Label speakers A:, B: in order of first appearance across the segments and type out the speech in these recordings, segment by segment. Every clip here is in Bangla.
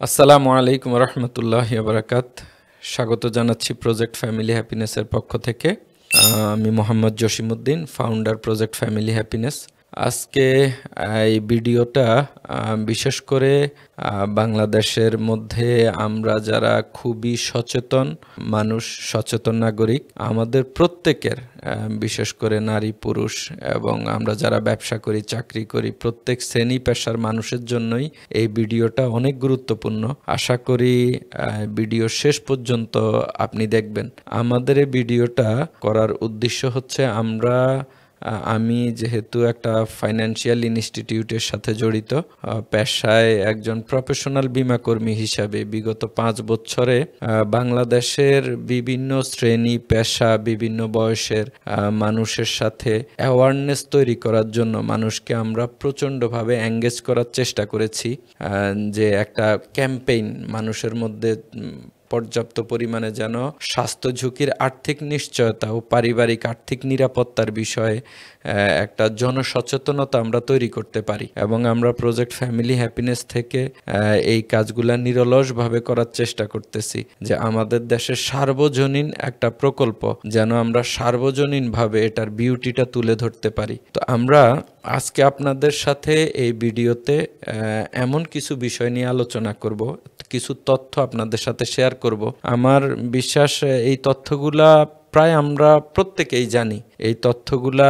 A: আসসালামু আলাইকুম রহমতুল্লাহি বারাকাত। স্বাগত জানাচ্ছি প্রজেক্ট ফ্যামিলি হ্যাপিনেসের পক্ষ থেকে। আমি Mohammad Jasimuddin, founder project family happiness. আজকে এই ভিডিওটা বিশেষ করে বাংলাদেশের মধ্যে আমরা যারা খুবই সচেতন মানুষ, সচেতন নাগরিক, আমাদের প্রত্যেকের, বিশেষ করে নারী পুরুষ এবং আমরা যারা ব্যবসা করি, চাকরি করি, প্রত্যেক শ্রেণী পেশার মানুষের জন্যই এই ভিডিওটা অনেক গুরুত্বপূর্ণ। আশা করি ভিডিও শেষ পর্যন্ত আপনি দেখবেন। আমাদের এই ভিডিওটা করার উদ্দেশ্য হচ্ছে আমি যেহেতু একটা ফাইন্যান্সিয়াল ইনস্টিটিউটের সাথে জড়িত, পেশায় একজন প্রফেশনাল বীমাকর্মী হিসাবে বিগত 5 বছরে বাংলাদেশের বিভিন্ন শ্রেণী পেশা, বিভিন্ন বয়সের মানুষের সাথে অ্যাওয়ারনেস তৈরি করার জন্য মানুষকে আমরা প্রচণ্ডভাবে এঙ্গেজ করার চেষ্টা করেছি। যে একটা ক্যাম্পেইন মানুষের মধ্যে পর্যাপ্ত পরিমাণে যেন স্বাস্থ্য ঝুঁকির আর্থিক নিশ্চয়তা ও পারিবারিক আর্থিক নিরাপত্তার বিষয়ে একটা জনসচেতনতা আমরা তৈরি করতে পারি, এবং আমরা প্রজেক্ট ফ্যামিলি হ্যাপিনেস থেকে এই কাজগুলা নিরলসভাবে করার চেষ্টা করতেছি যে আমাদের দেশের সার্বজনীন একটা প্রকল্প যেন আমরা সার্বজনীনভাবে এটার বিউটিটা তুলে ধরতে পারি। তো আমরা আজকে আপনাদের সাথে এই ভিডিওতে এমন কিছু বিষয় নিয়ে আলোচনা করব, কিছু তথ্য আপনাদের সাথে শেয়ার করব। আমার বিশ্বাস এই তথ্যগুলা প্রায় আমরা প্রত্যেকেই জানি। এই তথ্যগুলা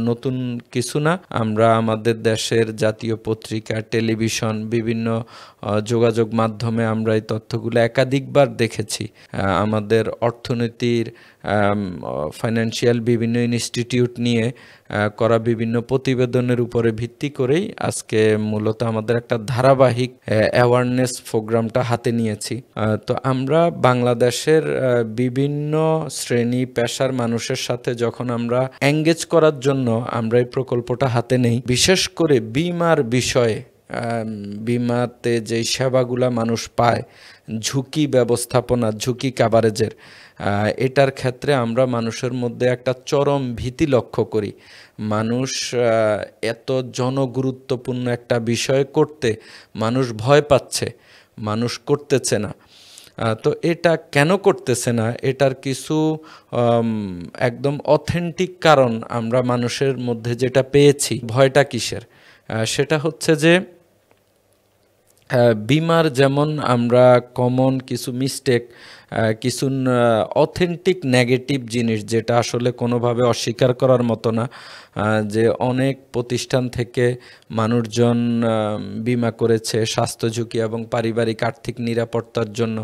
A: নতুন কিছু না। আমরা আমাদের দেশের জাতীয় পত্রিকা, টেলিভিশন, বিভিন্ন যোগাযোগ মাধ্যমে আমরা এই তথ্যগুলো একাধিকবার দেখেছি। আমাদের অর্থনীতির ফাইন্যান্সিয়াল বিভিন্ন ইনস্টিটিউট নিয়ে করা বিভিন্ন প্রতিবেদনের উপরে ভিত্তি করেই আজকে মূলত আমাদের একটা ধারাবাহিক অ্যাওয়ারনেস প্রোগ্রামটা হাতে নিয়েছি। তো আমরা বাংলাদেশের বিভিন্ন শ্রেণী পেশার মানুষের সাথে যখন আমরা এঙ্গেজ করার জন্য আমরা এই প্রকল্পটা হাতে নেই, বিশেষ করে বীমার বিষয়ে, বীমাতে যেই সেবাগুলা মানুষ পায়, ঝুঁকি ব্যবস্থাপনা, ঝুঁকি কাভারেজের, এটার ক্ষেত্রে আমরা মানুষের মধ্যে একটা চরম ভীতি লক্ষ্য করি। মানুষ এত জনগুরুত্বপূর্ণ একটা বিষয় করতে মানুষ ভয় পাচ্ছে, মানুষ করতেছে না। তো এটা কেন করতেছে না, এটার কিছু একদম অথেন্টিক কারণ আমরা মানুষের মধ্যে যেটা পেয়েছি। ভয়টা কিসের? সেটা হচ্ছে যে বীমার যেমন আমরা কমন কিছু মিস্টেক, কিছু অথেন্টিক নেগেটিভ জিনিস যেটা আসলে কোনোভাবে অস্বীকার করার মতো না, যে অনেক প্রতিষ্ঠান থেকে মানুষজন বীমা করেছে স্বাস্থ্য ঝুঁকি এবং পারিবারিক আর্থিক নিরাপত্তার জন্য,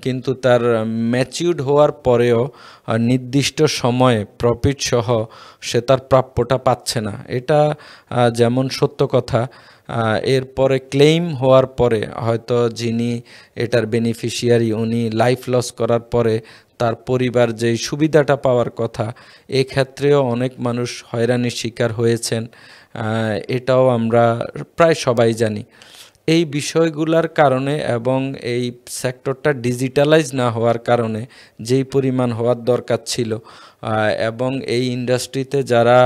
A: কিন্তু তার ম্যাচিউরড হওয়ার পরেও নির্দিষ্ট সময়ে প্রফিট সহ সে তার প্রাপ্যটা পাচ্ছে না। এটা যেমন সত্য কথা, এরপরে ক্লেইম হওয়ার পরে হয়তো যিনি এটার বেনিফিশিয়ারি, উনি লাইফ লস করার পরে তার পরিবার যেই সুবিধাটা পাওয়ার কথা, এক্ষেত্রেও অনেক মানুষ হয়রানির শিকার হয়েছেন। এটাও আমরা প্রায় সবাই জানি। এই বিষয়গুলোর কারণে এবং এই সেক্টরটা ডিজিটালাইজ না হওয়ার কারণে যেই পরিমাণ হওয়ার দরকার ছিল, এবং এই ইন্ডাস্ট্রিতে যারা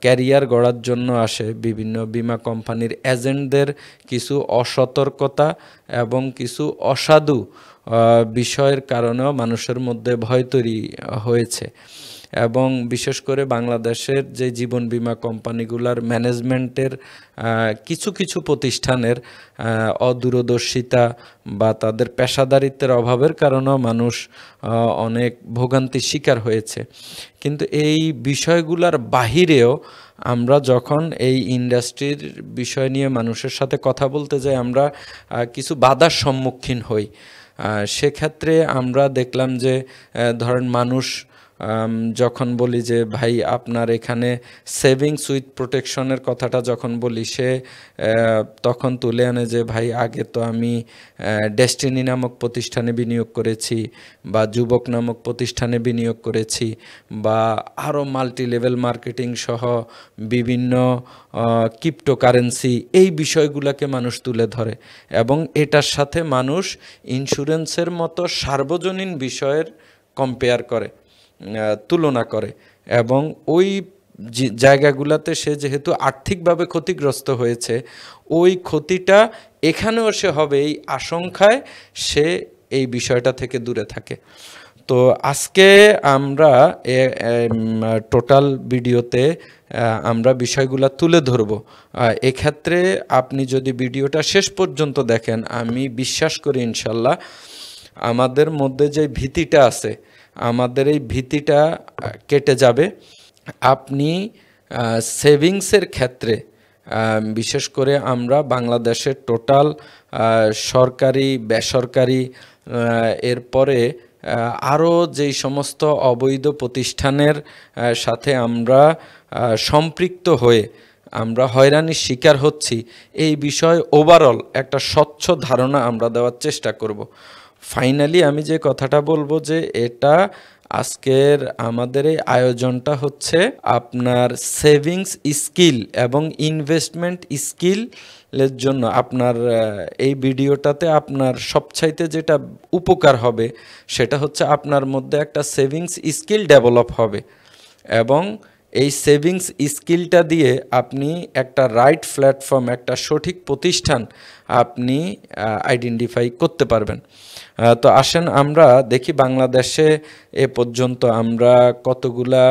A: ক্যারিয়ার গড়ার জন্য আসে, বিভিন্ন বীমা কোম্পানির এজেন্টদের কিছু অসতর্কতা এবং কিছু অসাধু বিষয়ের কারণেও মানুষের মধ্যে ভয় তৈরি হয়েছে। এবং বিশেষ করে বাংলাদেশের যে জীবন বীমা কোম্পানিগুলোর ম্যানেজমেন্টের কিছু কিছু প্রতিষ্ঠানের অদূরদর্শিতা বা তাদের পেশাদারিত্বের অভাবের কারণেও মানুষ অনেক ভোগান্তির শিকার হয়েছে। কিন্তু এই বিষয়গুলোর বাহিরেও আমরা যখন এই ইন্ডাস্ট্রির বিষয় নিয়ে মানুষের সাথে কথা বলতে যাই, আমরা কিছু বাধার সম্মুখীন হই। সেক্ষেত্রে আমরা দেখলাম যে ধরেন মানুষ যখন বলি যে ভাই আপনার এখানে সেভিংস উইথ প্রোটেকশনের কথাটা যখন বলি, সে তখন তুলে আনে যে ভাই আগে তো আমি ডেস্টিনি নামক প্রতিষ্ঠানে বিনিয়োগ করেছি, বা যুবক নামক প্রতিষ্ঠানে বিনিয়োগ করেছি, বা আরও মাল্টি লেভেল মার্কেটিং সহ বিভিন্ন ক্রিপ্টোকারেন্সি, এই বিষয়গুলোকে মানুষ তুলে ধরে, এবং এটার সাথে মানুষ ইন্স্যুরেন্সের মতো সার্বজনীন বিষয়ের কম্পেয়ার করে, তুলনা করে, এবং ওই জায়গাগুলোতে সে যেহেতু আর্থিকভাবে ক্ষতিগ্রস্ত হয়েছে, ওই ক্ষতিটা এখানেও সে হবে এই আশঙ্কায় সে এই বিষয়টা থেকে দূরে থাকে। তো আজকে আমরা টোটাল ভিডিওতে আমরা বিষয়গুলো তুলে ধরব। এক্ষেত্রে আপনি যদি ভিডিওটা শেষ পর্যন্ত দেখেন, আমি বিশ্বাস করি ইনশাল্লাহ আমাদের মধ্যে যে ভীতিটা আছে, আমাদের এই ভীতিটা কেটে যাবে। আপনি সেভিংসের ক্ষেত্রে বিশেষ করে আমরা বাংলাদেশের টোটাল সরকারি, বেসরকারি, এরপরে আরও যেই সমস্ত অবৈধ প্রতিষ্ঠানের সাথে আমরা সম্পৃক্ত হয়ে আমরা হয়রানির শিকার হচ্ছি, এই বিষয়ে ওভারঅল একটা স্বচ্ছ ধারণা আমরা দেওয়ার চেষ্টা করব। ফাইনালি আমি যে কথাটা বলবো যে এটা আজকের আমাদের এই আয়োজনটা হচ্ছে আপনার সেভিংস স্কিল এবং ইনভেস্টমেন্ট স্কিলের জন্য। আপনার এই ভিডিওটাতে আপনার সবচাইতে যেটা উপকার হবে সেটা হচ্ছে আপনার মধ্যে একটা সেভিংস স্কিল ডেভেলপ হবে, এবং এই সেভিংস স্কিলটা দিয়ে আপনি একটা রাইট প্ল্যাটফর্ম, একটা সঠিক প্রতিষ্ঠান আপনি আইডেন্টিফাই করতে পারবেন। তো আসেন আমরা দেখি বাংলাদেশে এ পর্যন্ত আমরা কতগুলা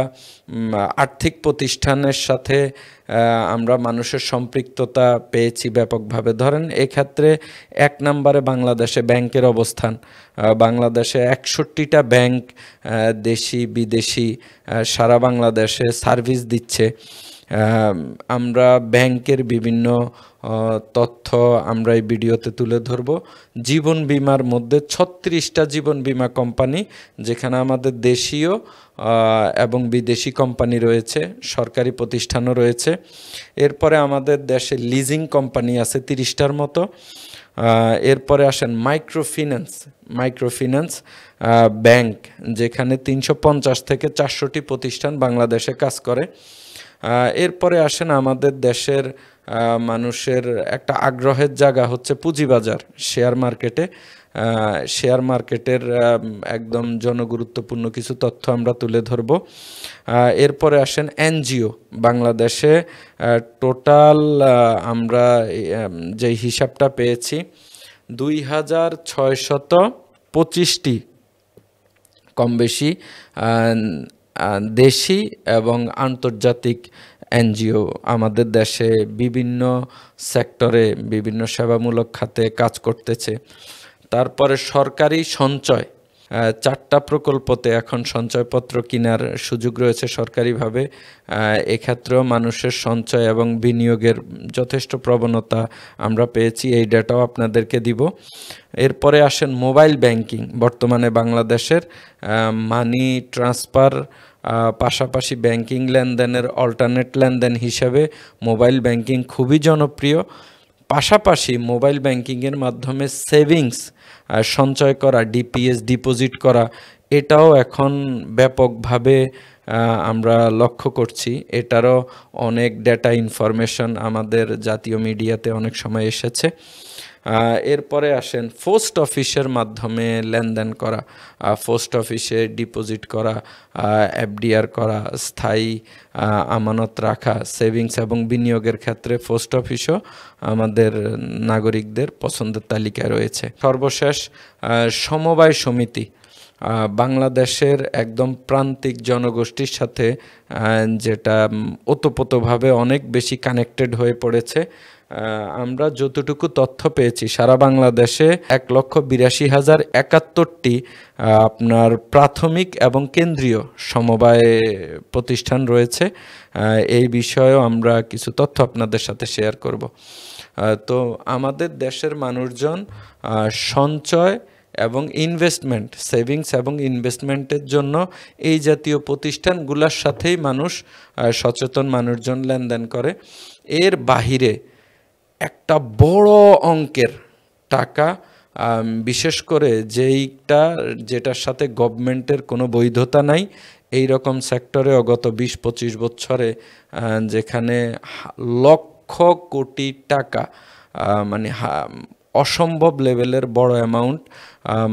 A: আর্থিক প্রতিষ্ঠানের সাথে আমরা মানুষের সম্পৃক্ততা পেয়েছি ব্যাপকভাবে। ধরেন এক্ষেত্রে 1 নম্বরে বাংলাদেশে ব্যাংকের অবস্থান। বাংলাদেশে 61টা ব্যাংক দেশি বিদেশি সারা বাংলাদেশে সার্ভিস দিচ্ছে। আমরা ব্যাংকের বিভিন্ন তথ্য আমরা এই ভিডিওতে তুলে ধরব। জীবন বীমার মধ্যে 36টা জীবন বীমা কোম্পানি, যেখানে আমাদের দেশীয় এবং বিদেশি কোম্পানি রয়েছে, সরকারি প্রতিষ্ঠানও রয়েছে। এরপরে আমাদের দেশে লিজিং কোম্পানি আছে 30টার মতো। এরপরে আসেন মাইক্রোফিন্যান্স ব্যাংক, যেখানে 350 থেকে 400টি প্রতিষ্ঠান বাংলাদেশে কাজ করে। এরপরে আসেন আমাদের দেশের মানুষের একটা আগ্রহের জায়গা হচ্ছে পুঁজিবাজার, শেয়ার মার্কেটের একদম জনগুরুত্বপূর্ণ কিছু তথ্য আমরা তুলে ধরব। এরপরে আসেন এনজিও। বাংলাদেশে টোটাল আমরা যে হিসাবটা পেয়েছি 2625টি কম বেশি দেশি এবং আন্তর্জাতিক এনজিও আমাদের দেশে বিভিন্ন সেক্টরে, বিভিন্ন সেবামূলক খাতে কাজ করতেছে। তারপরে সরকারি সঞ্চয়, 4টা প্রকল্পতে এখন সঞ্চয়পত্র কেনার সুযোগ রয়েছে সরকারিভাবে। এক্ষেত্রেও মানুষের সঞ্চয় এবং বিনিয়োগের যথেষ্ট প্রবণতা আমরা পেয়েছি, এই ডেটাও আপনাদেরকে দিব। এরপরে আসেন মোবাইল ব্যাংকিং। বর্তমানে বাংলাদেশের মানি ট্রান্সফার পাশাপাশি ব্যাংকিং লেনদেনের অল্টারনেট লেনদেন হিসাবে মোবাইল ব্যাংকিং খুবই জনপ্রিয়। পাশাপাশি মোবাইল ব্যাংকিংয়ের মাধ্যমে সেভিংস, সঞ্চয় করা, ডিপিএস ডিপোজিট করা, এটাও এখন ব্যাপকভাবে আমরা লক্ষ্য করছি। এটারও অনেক ডেটা ইনফরমেশন আমাদের জাতীয় মিডিয়াতে অনেক সময় এসেছে। এরপরে আসেন পোস্ট অফিসের মাধ্যমে লেনদেন করা, পোস্ট অফিসে ডিপোজিট করা, এফডিআর করা, স্থায়ী আমানত রাখা, সেভিংস এবং বিনিয়োগের ক্ষেত্রে পোস্ট অফিসও আমাদের নাগরিকদের পছন্দের তালিকায় রয়েছে। সর্বশেষ সমবায় সমিতি, বাংলাদেশের একদম প্রান্তিক জনগোষ্ঠীর সাথে যেটা ওতপ্রোতভাবে অনেক বেশি কানেক্টেড হয়ে পড়েছে। আমরা যতটুকু তথ্য পেয়েছি সারা বাংলাদেশে 1,82,071টি আপনার প্রাথমিক এবং কেন্দ্রীয় সমবায় প্রতিষ্ঠান রয়েছে। এই বিষয়েও আমরা কিছু তথ্য আপনাদের সাথে শেয়ার করব। তো আমাদের দেশের মানুষজন সঞ্চয় এবং ইনভেস্টমেন্ট, সেভিংস এবং ইনভেস্টমেন্টের জন্য এই জাতীয় প্রতিষ্ঠানগুলোর সাথেই সচেতন মানুষজন লেনদেন করে। এর বাহিরে একটা বড় অঙ্কের টাকা, বিশেষ করে যেটার সাথে গভর্নমেন্টের কোনো বৈধতা নাই, এই রকম সেক্টরে গত 20-25 বছরে যেখানে লক্ষ কোটি টাকা মানে অসম্ভব লেভেলের বড় অ্যামাউন্ট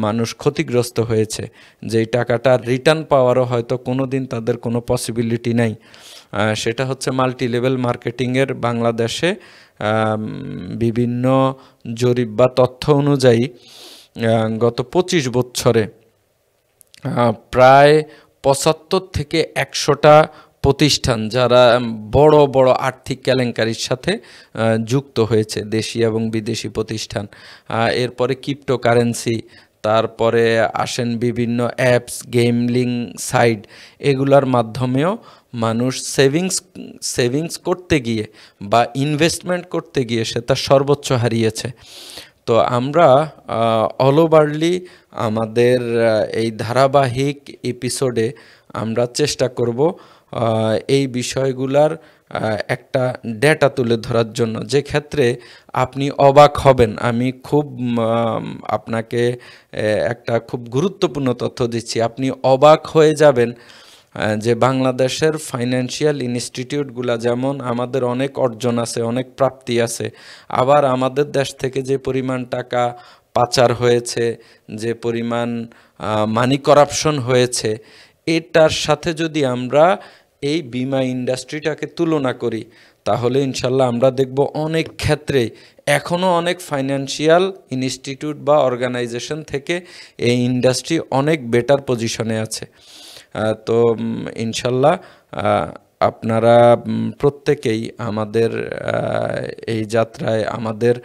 A: মানুষ ক্ষতিগ্রস্ত হয়েছে, যেই টাকাটা রিটার্ন পাওয়ারও হয়তো কোনো দিন তাদের কোনো পসিবিলিটি নাই। সেটা হচ্ছে মাল্টি লেভেল মার্কেটিংয়ের বাংলাদেশে বিভিন্ন জরিপ বা তথ্য অনুযায়ী গত 25 বছরে প্রায় 75 থেকে 100টা প্রতিষ্ঠান যারা বড় বড় আর্থিক কেলেঙ্কারির সাথে যুক্ত হয়েছে, দেশি এবং বিদেশি প্রতিষ্ঠান। এরপরে ক্রিপ্টোকারেন্সি, তারপরে আসেন বিভিন্ন অ্যাপস, গেমলিং সাইট, এগুলার মাধ্যমেও মানুষ সেভিংস করতে গিয়ে বা ইনভেস্টমেন্ট করতে গিয়ে সে তার সর্বোচ্চ হারিয়েছে। তো আমরা অল ওভারলি আমাদের এই ধারাবাহিক এপিসোডে আমরা চেষ্টা করব এই বিষয়গুলার একটা ডেটা তুলে ধরার জন্য, যে ক্ষেত্রে আপনি অবাক হবেন। আমি খুব আপনাকে একটা খুব গুরুত্বপূর্ণ তথ্য দিচ্ছি, আপনি অবাক হয়ে যাবেন যে বাংলাদেশের ফাইন্যান্সিয়াল ইনস্টিটিউটগুলা যেমন আমাদের অনেক অর্জন আছে, অনেক প্রাপ্তি আছে, আবার আমাদের দেশ থেকে যে পরিমাণ টাকা পাচার হয়েছে, যে পরিমাণ মানি করাপশন হয়েছে, এটার সাথে যদি আমরা এই বিমা ইন্ডাস্ট্রিটাকে তুলনা করি, তাহলে ইনশাল্লাহ আমরা দেখব অনেক ক্ষেত্রে এখনও অনেক ফাইন্যান্সিয়াল ইনস্টিটিউট বা অর্গানাইজেশন থেকে এই ইন্ডাস্ট্রি অনেক বেটার পজিশনে আছে। তো ইনশাল্লাহ আপনারা প্রত্যেকেই আমাদের এই যাত্রায় আমাদের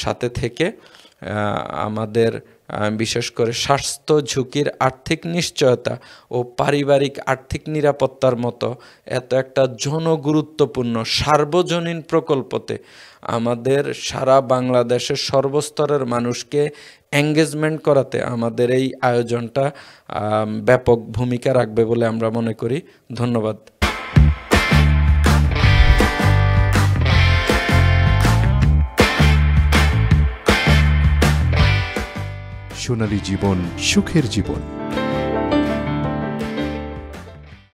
A: সাথে থেকে আমাদের বিশেষ করে স্বাস্থ্য ঝুঁকির আর্থিক নিশ্চয়তা ও পারিবারিক আর্থিক নিরাপত্তার মতো এত একটা জনগুরুত্বপূর্ণ সার্বজনীন প্রকল্পতে আমাদের সারা বাংলাদেশের সর্বস্তরের মানুষকে এঙ্গেজমেন্ট করাতে আমাদের এই আয়োজনটা ব্যাপক ভূমিকা রাখবে বলে আমরা মনে করি। ধন্যবাদ।
B: সোনালী জীবন, সুখের জীবন।